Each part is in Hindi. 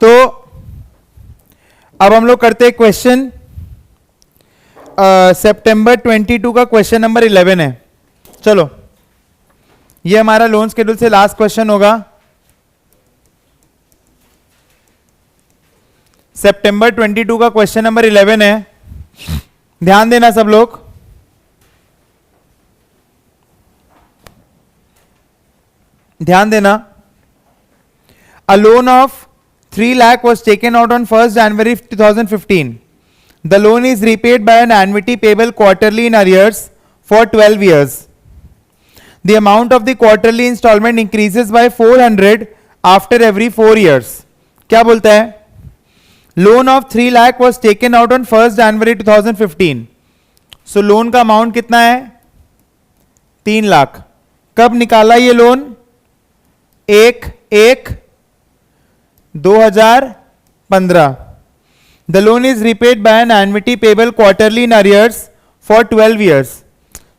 तो अब हम लोग करते हैं क्वेश्चन सितंबर 22 का क्वेश्चन नंबर 11 है। चलो, ये हमारा लोन शेड्यूल से लास्ट क्वेश्चन होगा। सितंबर 22 का क्वेश्चन नंबर 11 है, ध्यान देना सब लोग। ध्यान देना। A loan of 3 lakh was taken out on 1st January 2015. The loan is repaid by an annuity payable quarterly in arrears for 12 years. The amount of the quarterly installment increases by 400 after every 4 years. क्या बोलता है? Loan of 3 lakh was taken out on 1st January 2015. So loan का amount कितना है? 3 लाख। कब निकाला ये loan? 1/1/2015. The loan is repaid by an annuity payable quarterly in arrears for 12 years.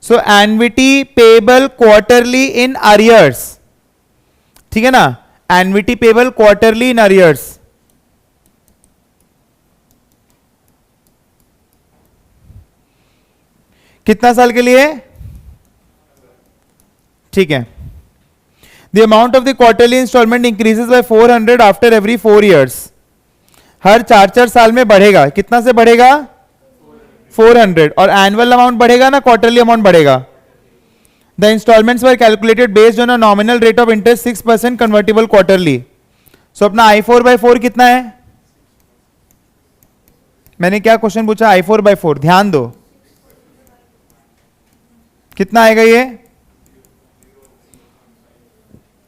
So annuity payable quarterly in arrears, ठीक है ना? Annuity payable quarterly in arrears. कितना साल के लिए? ठीक है। The amount of the quarterly installment increases by 400 after every 4 years. हर 4 साल में बढ़ेगा। कितना से बढ़ेगा? 400। और एनुअल अमाउंट बढ़ेगा ना, क्वार्टरली अमाउंट बढ़ेगा। The installments were calculated based on a nominal rate of interest 6% convertible quarterly. So अपना I4/4 कितना है? मैंने क्या क्वेश्चन पूछा? I4/4। ध्यान दो, कितना आएगा ये?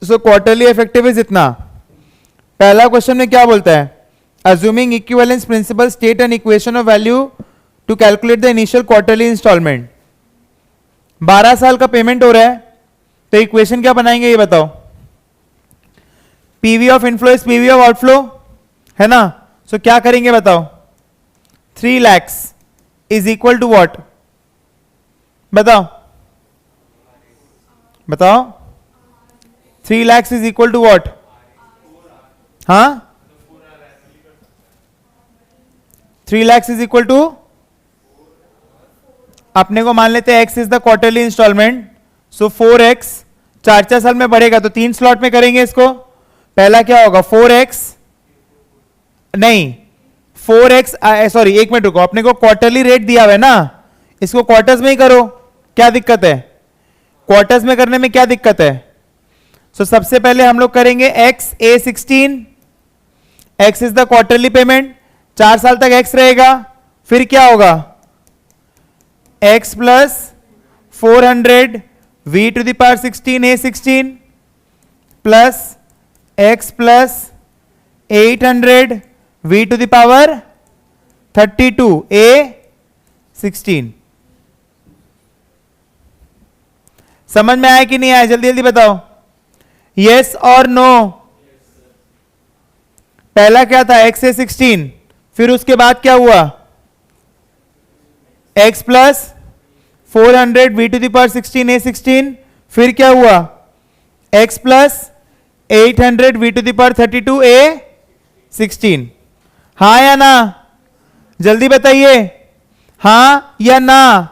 सो क्वार्टरली इफेक्टिव इज इतना। पहला क्वेश्चन में क्या बोलता है? Assuming equivalence principle state an equation of value to calculate the initial quarterly installment. 12 साल का पेमेंट हो रहा है, तो इक्वेशन क्या बनाएंगे ये बताओ? PV of inflow is PV of outflow, है ना? सो क्या करेंगे बताओ? 3 lakh is equal to what? बताओ बताओ। 3 lakhs is equal to what? हाँ, 3 lakhs is equal to, अपने को मान लेते हैं x is the quarterly installment, so 4x 4 साल में बढ़ेगा, तो 3 स्लॉट में करेंगे इसको। पहला क्या होगा? 4x, नहीं 4x, सॉरी एक मिनट रुको, अपने को क्वार्टरली रेट दिया हुआ है ना, इसको क्वार्टर्स में ही करो। क्या दिक्कत है? क्वार्टर्स में करने में क्या दिक्कत है? सो सबसे पहले हम लोग करेंगे x A16, x is the quarterly payment, 4 साल तक x रहेगा। फिर क्या होगा? x plus 400 v to the power 16 A16 plus x plus 800 v to the power 32 A16। समझ में आया कि नहीं आया? जल्दी जल्दी बताओ, यस और नो। पहला क्या था? x A16, फिर उसके बाद क्या हुआ? x plus 400 v to the power 16 A16, फिर क्या हुआ? x plus 800 v to the power 32 A16। हाँ या ना? जल्दी बताइए, हाँ या ना?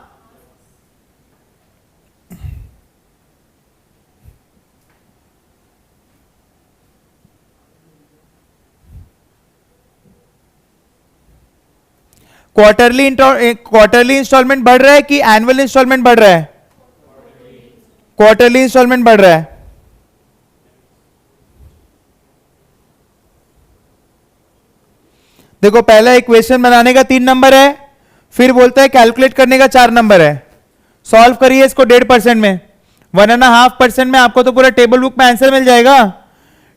क्वार्टरली इंस्टॉलमेंट बढ़ रहा है कि एनुअल इंस्टॉलमेंट बढ़ रहा है? क्वार्टरली इंस्टॉलमेंट बढ़ रहा है। देखो, पहला इक्वेशन बनाने का 3 नंबर है, फिर बोलता है कैलकुलेट करने का 4 नंबर है। सॉल्व करिए इसको 1.5% में, 1.5% में आपको तो पूरा टेबल बुक में आंसर मिल जाएगा।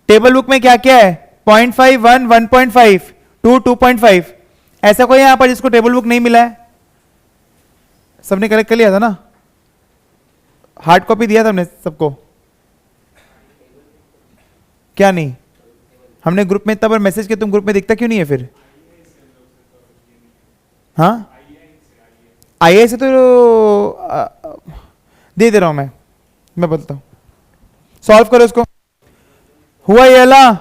टेबल बुक में क्या क्या है? 0.5, 1, 1.5, 2, 2.5। ऐसा कोई यहां पर जिसको टेबल बुक नहीं मिला है? सबने कलेक्ट कर लिया था ना? हार्ड कॉपी दिया था हमने सबको? क्या नहीं? हमने ग्रुप में इतना बार मैसेज किया, तुम ग्रुप में दिखता क्यों नहीं है फिर? हाँ, आई से तो दे रहा हूं मैं बोलता हूं। सॉल्व करो इसको। हुआ ये ला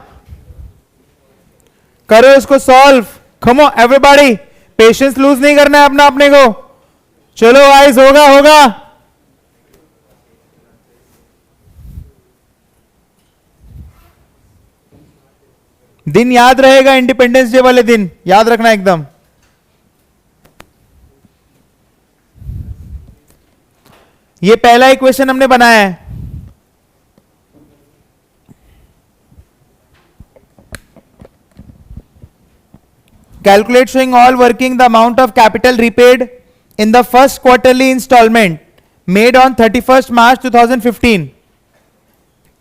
करो इसको सॉल्व, कमो एवरीबॉडी, पेशेंस लूज नहीं करना है अपना अपने को। चलो गाइस, होगा होगा। दिन याद रहेगा, इंडिपेंडेंस डे वाले दिन याद रखना एकदम। ये पहला इक्वेशन हमने बनाया है। Calculate showing all working the amount of capital repaid in the first quarterly installment made on 31st March 2015.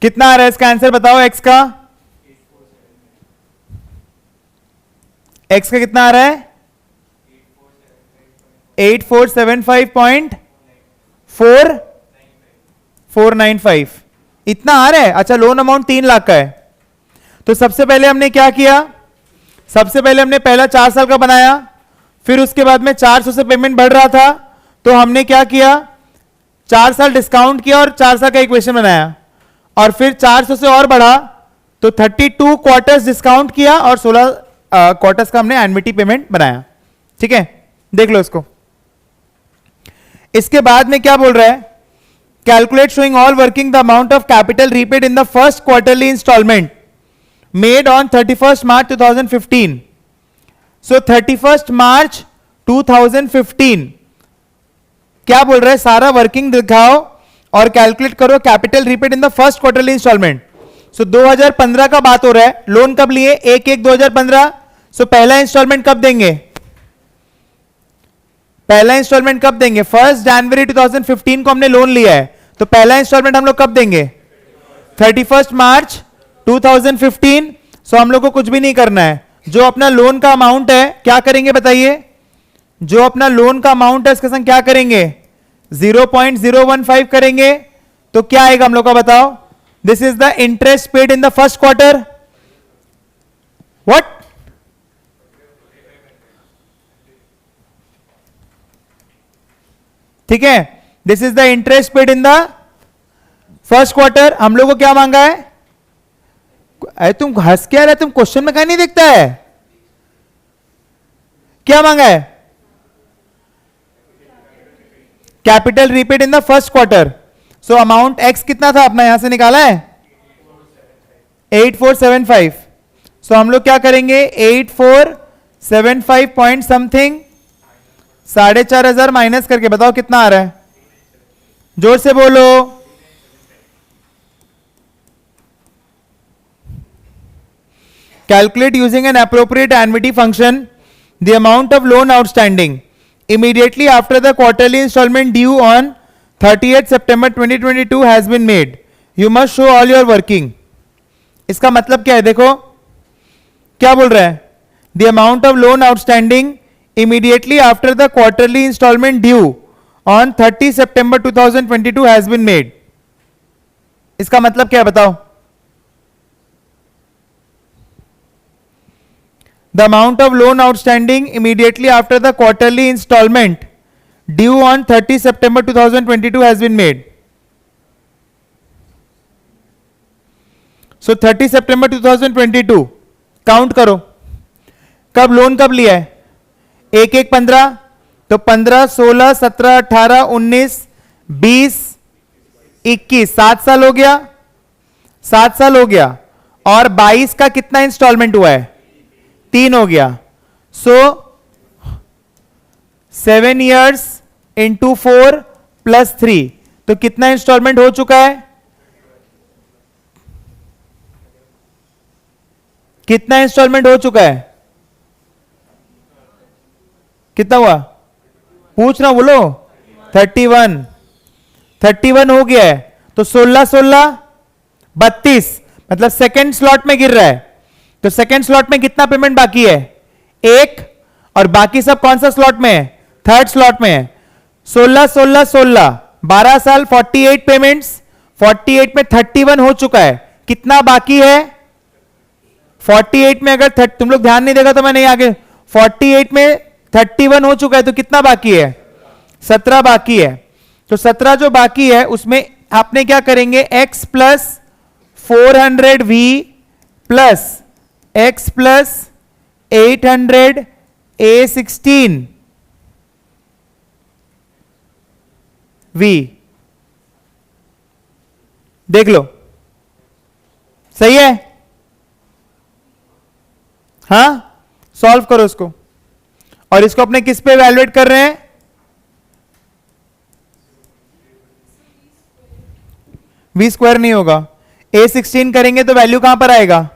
कितना आ रहा है इसका आंसर बताओ? x का कितना आ रहा है? 8475.495 इतना आ रहा है। अच्छा, लोन अमाउंट 3 लाख का है। तो सबसे पहले हमने क्या किया? सबसे पहले हमने पहला 4 साल का बनाया, फिर उसके बाद में 400 से पेमेंट बढ़ रहा था, तो हमने क्या किया? 4 साल डिस्काउंट किया और 4 साल का इक्वेशन बनाया, और फिर 400 से और बढ़ा तो 32 क्वार्टर्स डिस्काउंट किया और 16 क्वार्टर्स का हमने एन्युटी पेमेंट बनाया। ठीक है, देख लो इसको। इसके बाद में क्या बोल रहा है? Calculate showing all working the amount of capital repaid in the first quarterly installment made on 31st March 2015. So 31st March 2015 क्या बोल रहा है? सारा वर्किंग दिखाओ और कैलकुलेट करो capital repaid in the first quarterly instalment. So 2015 का बात हो रहा है। लोन कब लिए? 1/1/2015। सो पहला इंस्टॉलमेंट कब देंगे? पहला इंस्टॉलमेंट कब देंगे? 1 जनवरी 2015 को हमने लोन लिया है, तो पहला इंस्टॉलमेंट हम लोग कब देंगे? 31 मार्च 2015। सो हम लोग को कुछ भी नहीं करना है। जो अपना लोन का अमाउंट है क्या करेंगे बताइए? जो अपना लोन का अमाउंट है इसके संग क्या करेंगे? 0.015 करेंगे। तो क्या आएगा हम लोग का बताओ? This is the interest paid in the first quarter. What? ठीक है, this is the interest paid in the first quarter. हम लोग को क्या मांगा है? अरे तुम हंस क्या रहे? तुम क्वेश्चन में कहीं नहीं दिखता है? क्या मांगा है? Capital repaid in the first quarter. So amount x कितना था अपना? यहां से निकाला है 8475। सो हम लोग क्या करेंगे? 8475 पॉइंट समथिंग 4,500 माइनस करके बताओ कितना आ रहा है? जोर से बोलो। Calculate using an appropriate annuity function the amount of loan outstanding immediately after the quarterly installment due on 30th September 2022 has been made. You must show all your working. इसका मतलब क्या है? देखो क्या बोल रहा है? The amount of loan outstanding immediately after the quarterly installment due on 30 September 2022 has been made. इसका मतलब क्या है बताओ? The amount of loan outstanding immediately after the quarterly installment due on 30 September 2022 has been made. So 30 September 2022 count करो, कब लोन कब लिया है? 1/1/15। तो 15, 16, 17, 18, 19, 20, 21, 7 साल हो गया। 7 साल हो गया। और 22 का कितना इंस्टॉलमेंट हुआ है? 3 हो गया। सो 7 years इंटू 4 प्लस 3, तो कितना इंस्टॉलमेंट हो चुका है? कितना इंस्टॉलमेंट हो चुका है? कितना हुआ? पूछ रहा बोलो। 31 हो गया है। तो 16, 16, 32, मतलब सेकेंड स्लॉट में गिर रहा है। तो सेकेंड स्लॉट में कितना पेमेंट बाकी है? 1। और बाकी सब कौन सा स्लॉट में है? थर्ड स्लॉट में है। 16, 16, 16, 12 साल 48 पेमेंट्स। 48 में 31 हो चुका है। कितना बाकी है? 48 में अगर तुम लोग ध्यान नहीं देगा तो मैं नहीं आगे। 48 में 31 हो चुका है, तो कितना बाकी है? 17 बाकी है। तो 17 जो बाकी है उसमें आपने क्या करेंगे? x plus 400v plus x plus 800 A16 V, देख लो सही है, हाँ सॉल्व करो इसको, और इसको अपने किस पे वैल्यूएट कर रहे हैं, V स्क्वायर नहीं होगा, A16 करेंगे तो वैल्यू कहां पर आएगा,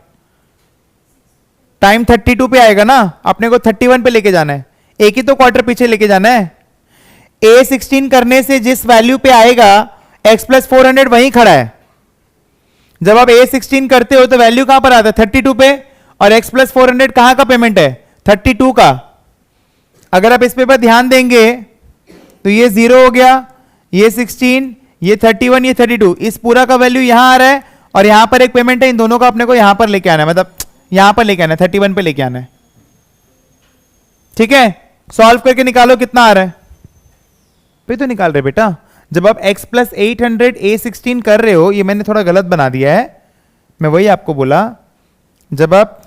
टाइम 32 पे आएगा ना, अपने को 31 पे लेके जाना है, एक ही तो क्वार्टर पीछे लेके जाना है। A16 करने से जिस वैल्यू पे आएगा x प्लस 400 वहीं खड़ा है, जब आप A16 करते हो तो वैल्यू कहां पर आता है 32 पे, और x प्लस 400 कहां का पेमेंट है 32 का। अगर आप इस पे पर ध्यान देंगे तो ये 0 हो गया, ये 16, ये 31, ये 32, इस पूरा का वैल्यू यहां आ रहा है, और यहां पर एक पेमेंट है, इन दोनों का अपने को यहां पर लेके आना है, मतलब यहां पर लेके आना है, 31 पे लेके आना है। ठीक है, सॉल्व करके निकालो कितना आ रहा है, पे तो निकाल रहे बेटा, जब आप x प्लस 800 A16 कर रहे हो, ये मैंने थोड़ा गलत बना दिया है, मैं वही आपको बोला, जब आप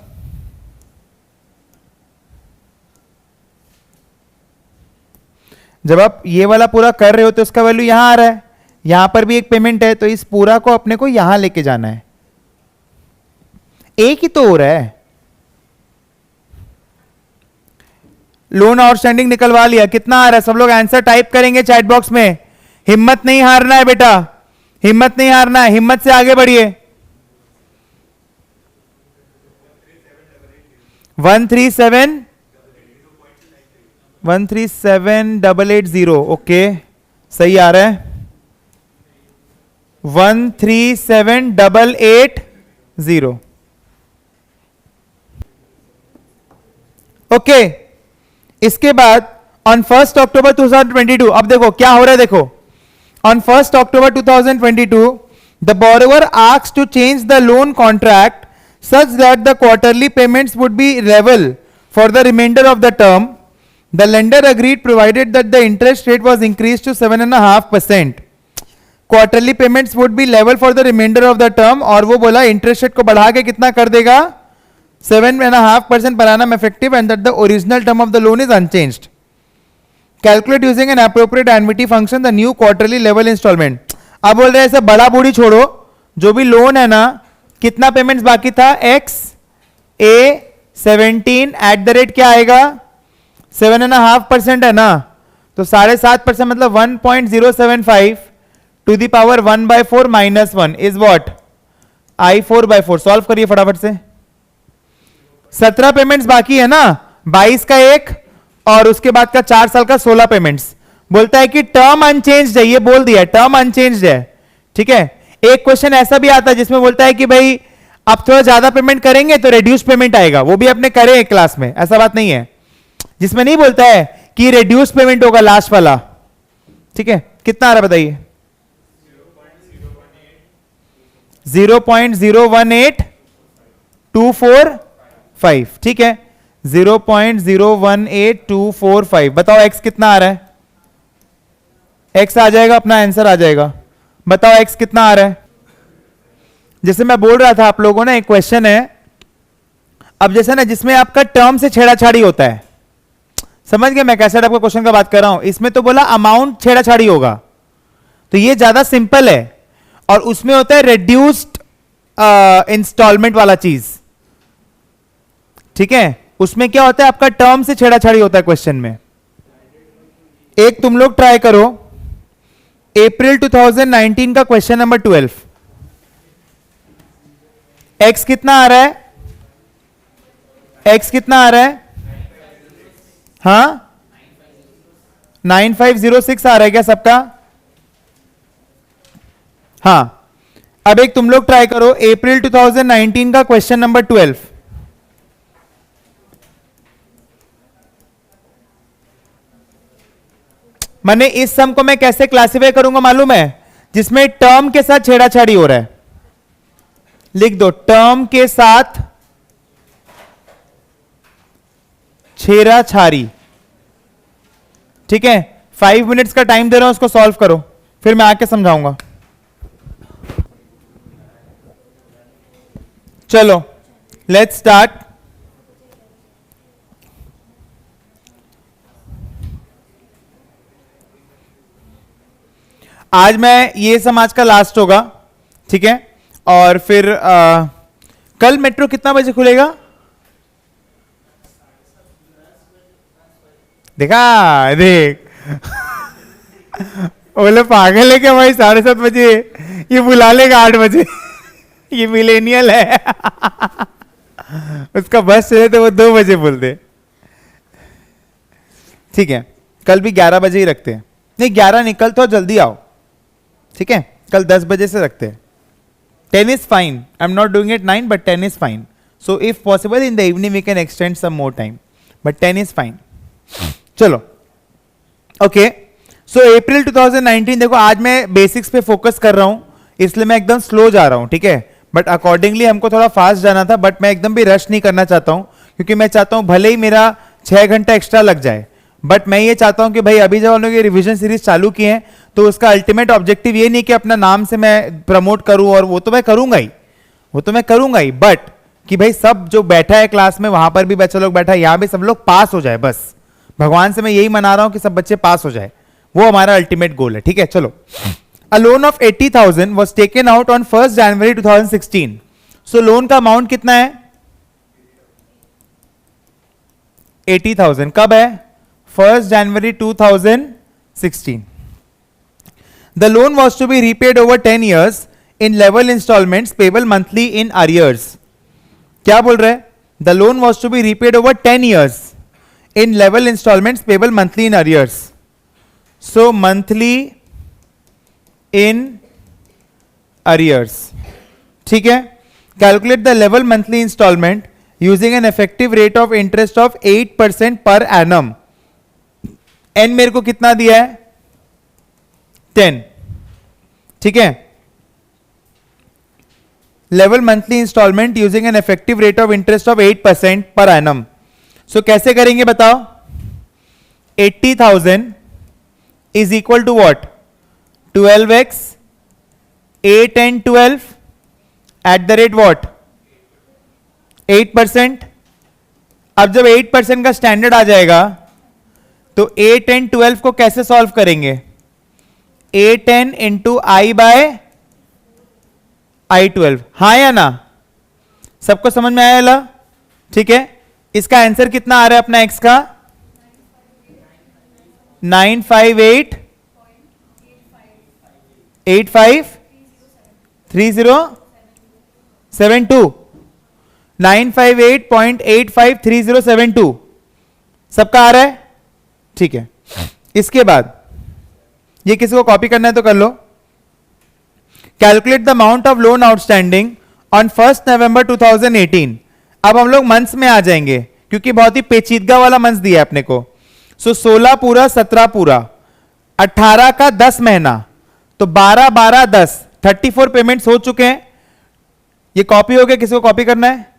ये वाला पूरा कर रहे हो तो उसका वैल्यू यहां आ रहा है, यहां पर भी एक पेमेंट है, तो इस पूरा को अपने को यहां लेके जाना है, एक ही तो हो रहा है। लोन आउटस्टैंडिंग निकलवा लिया, कितना आ रहा है, सब लोग आंसर टाइप करेंगे चैट बॉक्स में, हिम्मत नहीं हारना है बेटा, हिम्मत नहीं हारना है, हिम्मत से आगे बढ़िए। 137,880, ओके सही आ रहा है, 137,880, ओके। इसके बाद ऑन 1 अक्टूबर 2022, अब देखो क्या हो रहा है, देखो on 1 October 2022 the borrower asks to change the loan contract such that the quarterly payments would be level for the reminder of the term, the lender agreed provided that the interest rate was increase to 7.5%, quarterly payments would be level for the reminder of the term, और वो बोला इंटरेस्ट रेट को बढ़ा के कितना कर देगा 7.5% per annum effective, and that the original term of the loan is unchanged. Calculate using an appropriate annuity function the new quarterly level installment. अब बोल रहे हैं ऐसा बड़ा बूढ़ी छोड़ो, जो भी लोन है ना, कितना पेमेंट्स बाकी था, x A17 eight the rate क्या आएगा 7.5% है ना, तो 7.5% मतलब 1.075 to the power 1/4 minus 1 is what I4/4। Solve करिए फटाफट से, 17 पेमेंट्स बाकी है ना, 22 का एक और उसके बाद का 4 साल का 16 पेमेंट्स। बोलता है कि टर्म अनचेंज्ड है, ये बोल दिया टर्म अनचेंज्ड है, ठीक है। एक क्वेश्चन ऐसा भी आता है जिसमें बोलता है कि भाई आप थोड़ा ज्यादा पेमेंट करेंगे तो रिड्यूस पेमेंट आएगा, वो भी अपने करे एक क्लास में, ऐसा बात नहीं है, जिसमें नहीं बोलता है कि रिड्यूस पेमेंट होगा लास्ट वाला, ठीक है। कितना आ रहा बताइए 0.018245, ठीक है 0.018245। बताओ x कितना आ रहा है, x आ जाएगा, अपना आंसर आ जाएगा। बताओ x कितना आ रहा है। जैसे मैं बोल रहा था आप लोगों ने, एक क्वेश्चन है, अब जैसे ना जिसमें आपका टर्म से छेड़ाछाड़ी होता है, समझ गए मैं कैसे टाइप का क्वेश्चन का बात कर रहा हूं। इसमें तो बोला अमाउंट छेड़ाछाड़ी होगा, तो ये ज्यादा सिंपल है, और उसमें होता है रिड्यूस्ड इंस्टॉलमेंट वाला चीज, ठीक है। उसमें क्या होता है, आपका टर्म से छेड़ाछाड़ी होता है क्वेश्चन में। एक तुम लोग ट्राई करो, अप्रैल 2019 का क्वेश्चन नंबर 12, x कितना आ रहा है, x कितना आ रहा है, हाँ 9506 आ रहा है क्या सबका, हाँ। अब एक तुम लोग ट्राई करो, अप्रैल 2019 का क्वेश्चन नंबर 12, मैंने इस सम को मैं कैसे क्लासिफाई करूंगा मालूम है, जिसमें टर्म के साथ छेड़ाछाड़ी हो रहा है, लिख दो टर्म के साथ छेड़ाछाड़ी, ठीक है। 5 मिनट्स का टाइम दे रहा हूं, उसको सॉल्व करो, फिर मैं आके समझाऊंगा। चलो लेट्स स्टार्ट। आज मैं ये समाज का लास्ट होगा, ठीक है। और फिर कल मेट्रो कितना बजे खुलेगा? देखा, देख बोले पागल है क्या भाई, 7:30 बजे ये बुला लेगा 8 बजे ये मिलेनियल है उसका बस चले तो वो 2 बजे बोल दे। ठीक है, कल भी 11 बजे ही रखते हैं। नहीं 11 निकल तो जल्दी आओ, ठीक है। कल 10 बजे से रखते हैं। 10 is fine. I'm not doing it 9, but 10 is fine. So if possible in the evening we can extend some more time, but 10 is fine. चलो, ओके। सो अप्रैल 2019, देखो आज मैं बेसिक्स पे फोकस कर रहा हूं, इसलिए मैं एकदम स्लो जा रहा हूं, ठीक है। बट अकॉर्डिंगली हमको थोड़ा फास्ट जाना था, बट मैं एकदम भी रश नहीं करना चाहता हूं, क्योंकि मैं चाहता हूं भले ही मेरा 6 घंटा एक्स्ट्रा लग जाए, बट मैं ये चाहता हूं कि भाई अभी जब हम लोग ये रिवीजन सीरीज चालू किए हैं तो उसका अल्टीमेट ऑब्जेक्टिव ये नहीं कि अपना नाम से मैं प्रमोट करूं, और वो तो मैं करूंगा ही, वो तो मैं करूंगा ही, बट कि भाई सब जो बैठा है क्लास में, वहां पर भी बच्चा लोग बैठा है, यहां भी सब लोग पास हो जाए। बस भगवान से मैं यही मना रहा हूं कि सब बच्चे पास हो जाए, वो हमारा अल्टीमेट गोल है, ठीक है। चलो, a loan of 80,000 was taken out on 1 January 2016। So loan का अमाउंट कितना है? 80,000। कब है? 1 January 2016। The loan was to be repaid over 10 years in level installments payable monthly in arrears. क्या बोल रहे हैं? The loan was to be repaid over 10 years in level installments payable monthly in arrears. So monthly in arrears. ठीक है? Calculate the level monthly installment using an effective rate of interest of 8% per annum. N मेरे को कितना दिया है? 10, ठीक है। Level monthly instalment using an effective rate of interest of 8% per annum. So कैसे करेंगे बताओ? 80,000 is equal to what? 12x 8 and 12 at the rate what? 8%। अब जब 8% का स्टैंडर्ड आ जाएगा तो 8 and 12 को कैसे सॉल्व करेंगे? 8n इंटू आई बाय I12, हाँ या ना? सबको समझ में आया ला? ठीक है। इसका आंसर कितना आ रहा है अपना x का? 958.853072 958.853072 सबका आ रहा है, ठीक है। इसके बाद ये किसी को कॉपी करना है तो कर लो। Calculate the amount of loan outstanding on 1 November 2018। अब हम लोग मंथ्स में आ जाएंगे, क्योंकि बहुत ही पेचीदगा वाला मंथ्स दिया है अपने को। सो 16 पूरा, 17 पूरा, 18 का 10 महीना, तो 12 12 10 34 पेमेंट्स हो चुके हैं। ये कॉपी हो गया, किसी को कॉपी करना है?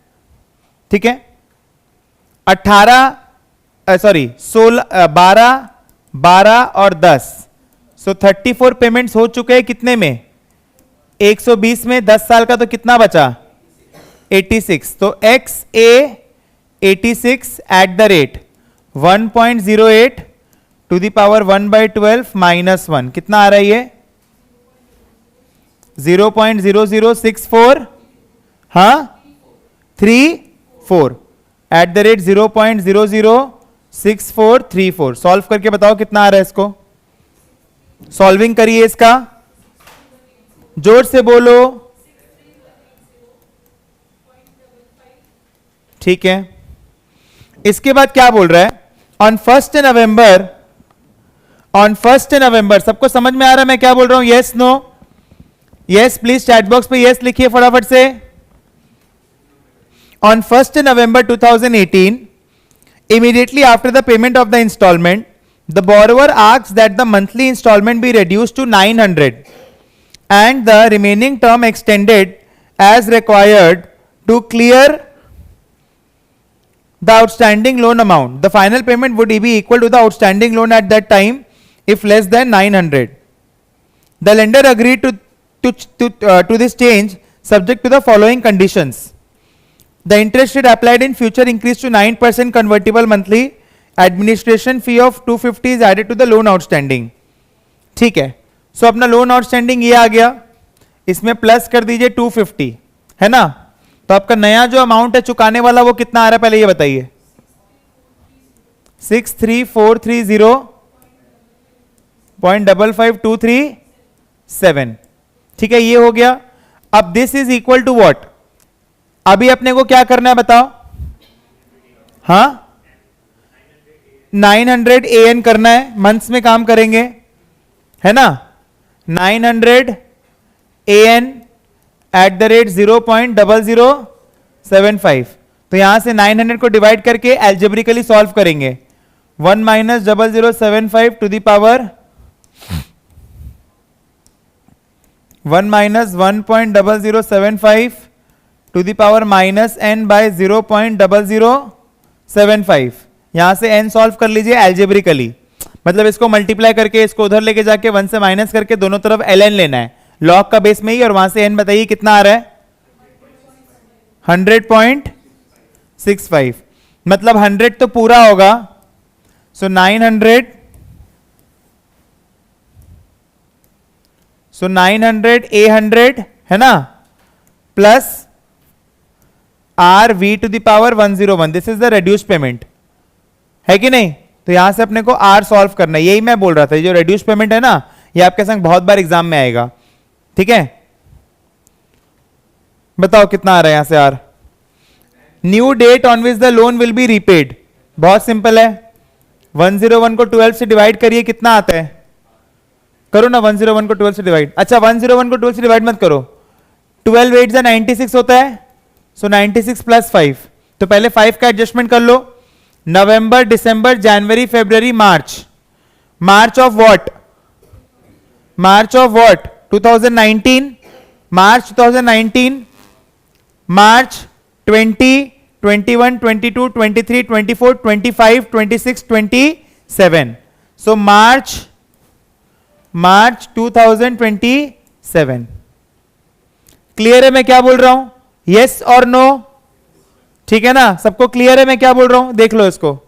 ठीक है। 16 12 12 और 10, सो 34 पेमेंट्स हो चुके हैं। कितने में? 120 में 10 साल का, तो कितना बचा? 86। तो x a 86 at the rate 1.08 to the power 1/12 minus 1, कितना आ रहा है ये? 0.0064, हाँ 34 एट द रेट 0.006434। सॉल्व करके बताओ कितना आ रहा है इसको। सॉल्विंग करिए इसका, जोर से बोलो। ठीक है। इसके बाद क्या बोल रहा है? ऑन 1 नवंबर, सबको समझ में आ रहा है मैं क्या बोल रहा हूं? Yes no? Yes please chat box पे यस लिखिए फटाफट से। On 1 November 2018, immediately after the payment of the installment, the borrower asks that the monthly installment be reduced to 900 and the remaining term extended as required to clear the outstanding loan amount. The final payment would be equal to the outstanding loan at that time if less than 900. The lender agreed to this change subject to the following conditions. The interest rate applied in future increased to 9% convertible monthly. Administration fee of 250 is added to the loan outstanding. ठीक है। सो अपना लोन आउटस्टैंडिंग ये आ गया, इसमें प्लस कर दीजिए 250, है ना। तो आपका नया जो अमाउंट है चुकाने वाला वो कितना आ रहा है पहले ये बताइए। 63430.55237, ठीक है, ये हो गया। अब this is equal to what, अभी अपने को क्या करना है बताओ। हाँ 900 AN करना है, मंथ्स में काम करेंगे, है ना। 900 AN एट द रेट 0.0075, तो यहां से 900 को डिवाइड करके एल्जेब्रिकली सॉल्व करेंगे। 1 minus 0075 to the power 1 minus 1.0075 to the power minus n by 0.0075, यहां से n सॉल्व कर लीजिए एल्जेब्रिकली, मतलब इसको मल्टीप्लाई करके इसको उधर लेके जाके 1 से माइनस करके दोनों तरफ ln लेना है, लॉग का बेस में ही, और वहां से n बताइए कितना आ रहा है 100.65, मतलब 100 तो पूरा होगा। सो 900 A100 है ना, plus R V to the power 101, this is the reduce payment, है कि नहीं। तो यहां से अपने को आर सॉल्व करना है, यही मैं बोल रहा था, ये जो रेड्यूस पेमेंट है ना, ये आपके संग बहुत बार एग्जाम में आएगा, ठीक है। बताओ कितना आ रहा है यहां से R. New date on which the loan will be repaid, बहुत सिंपल है, 101 को 12 से डिवाइड करिए, कितना आता है, करो ना 101 को 12 से डिवाइड। अच्छा 101 को 12 से डिवाइड मत करो, 12 8 से 96 होता है, सो 96 प्लस 5, तो पहले 5 का एडजस्टमेंट कर लो। नवंबर, दिसंबर, जनवरी, फरवरी, March, March of what, March of what 2019, March 2019, March 20, 21, 22, 23, 24, 25, 26, 27, so March 2027। Clear है मैं क्या बोल रहा हूं, यस और नो, ठीक है ना, सबको क्लियर है मैं क्या बोल रहा हूं, देख लो इसको।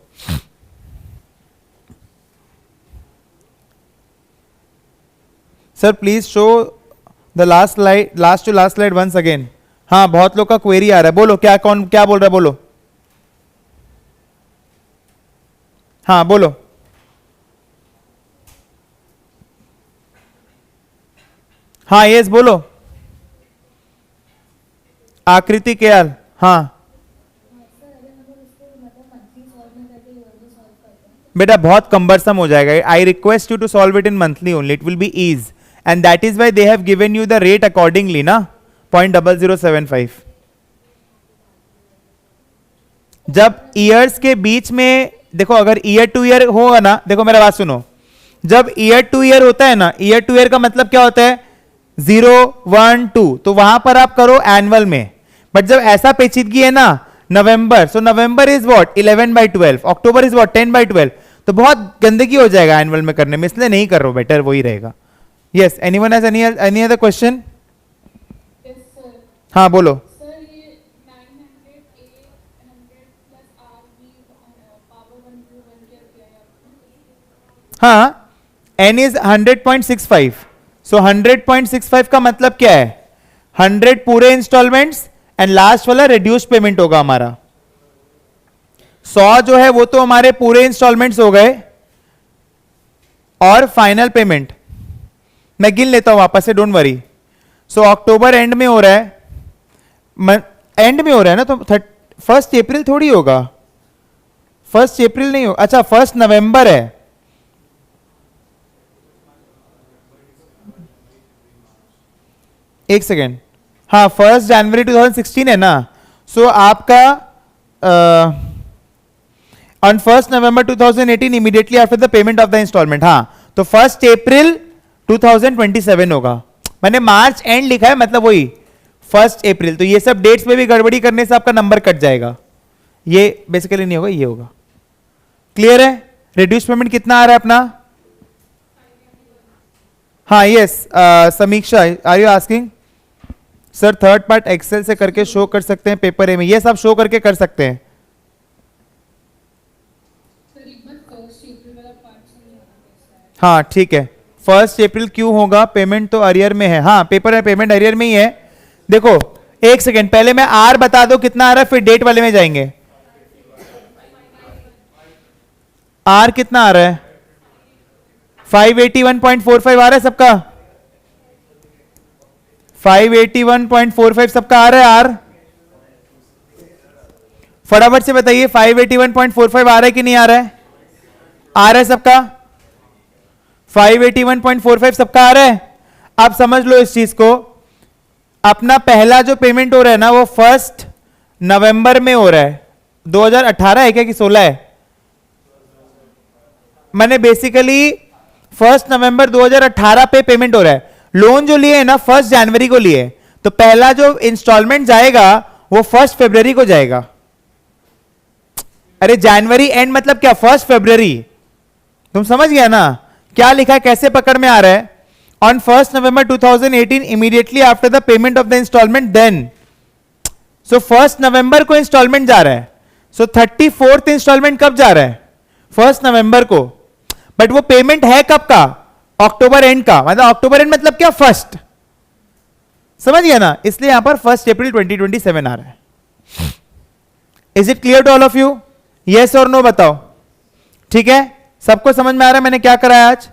Sir please show the last slide, last to last slide once again. हाँ बहुत लोग का क्वेरी आ रहा है, बोलो क्या, कौन क्या बोल रहा है, बोलो। हाँ बोलो। हाँ यस बोलो। आकृति केयाल, हाँ बेटा बहुत कंबरसम हो जाएगा, I request you to solve it in monthly only, it will be ease, and that is why they have given you the rate accordingly ना, 0.0075। जब ईयर्स के बीच में देखो, अगर ईयर टू ईयर होगा ना, देखो मेरा बात सुनो, जब ईयर टू ईयर होता है ना, ईयर टू ईयर का मतलब क्या होता है 0, 1, 2, तो वहां पर आप करो एनुअल में, बट जब ऐसा पेचीदगी है ना, November, so November is what 11/12, October is what 10/12, तो बहुत गंदगी हो जाएगा एनुअल में करने में, इसलिए नहीं कर रहा हूं, बेटर वही रहेगा। Yes anyone has any other question. हाँ बोलो। हाँ n इज 100.65, सो 100.65 का मतलब क्या है, 100 पूरे इंस्टॉलमेंट्स एंड लास्ट वाला रिड्यूस पेमेंट होगा हमारा। 100 जो है वो तो हमारे पूरे इंस्टॉलमेंट्स हो गए, और फाइनल पेमेंट मैं गिन लेता हूं वापस से, don't worry. So October and में हो रहा है, एंड में हो रहा है ना, तो 1 अप्रैल थोड़ी होगा, 1 अप्रैल नहीं हो, अच्छा 1 नवंबर है, एक सेकेंड, हाँ 1 जनवरी 2016 है ना, सो आपका on 1 November 2018 immediately after the payment of the instalment, हाँ तो 1 अप्रैल 2027 होगा, मैंने मार्च एंड लिखा है मतलब वही 1 अप्रैल, तो ये सब डेट्स में भी गड़बड़ी करने से आपका नंबर कट जाएगा, ये बेसिकली नहीं होगा, ये होगा। क्लियर है, रिड्यूस पेमेंट कितना आ रहा है अपना। हाँ yes Samiksha, are you asking sir third part Excel से करके शो कर सकते हैं पेपर ए में, ये सब शो करके कर सकते हैं। हाँ ठीक है, 1 अप्रैल क्यों होगा, पेमेंट तो अरियर में है। हाँ पेपर है, पेमेंट अरियर में ही है। देखो एक सेकेंड, पहले मैं आर बता दो कितना आ रहा है, फिर डेट वाले में जाएंगे। आर कितना आ रहा है, 581.45 आ रहा है सबका, 581.45 सबका आ रहा है आर। फटाफट से बताइए 581.45 आ रहा है कि नहीं आ रहा है, आ रहा है सबका, 581.45 सबका आ रहा है। अब समझ लो इस चीज को, अपना पहला जो पेमेंट हो रहा है ना वो 1 नवंबर में हो रहा है। 2018 है क्या कि 16 है, मैंने बेसिकली 1 नवंबर 2018 पे पेमेंट हो रहा है। लोन जो लिए है ना 1 जनवरी को लिए, तो पहला जो इंस्टॉलमेंट जाएगा वो 1 फरवरी को जाएगा। अरे जनवरी एंड मतलब क्या, 1 फरवरी, तुम समझ गया ना क्या लिखा है, कैसे पकड़ में आ रहा है। On 1 November 2018 immediately after the payment of the instalment then, so 1 नवंबर को इंस्टॉलमेंट जा रहा है, सो 34th इंस्टॉलमेंट कब जा रहा है, 1 नवंबर को। बट वो पेमेंट है कब का, अक्टूबर एंड का, मतलब अक्टूबर एंड मतलब क्या, 1st, समझ गया ना, इसलिए यहां पर 1 अप्रैल 2027 आ रहा है। Is it clear to all of you, yes और नो बताओ। ठीक है, सबको समझ में आ रहा है मैंने क्या कराया आज।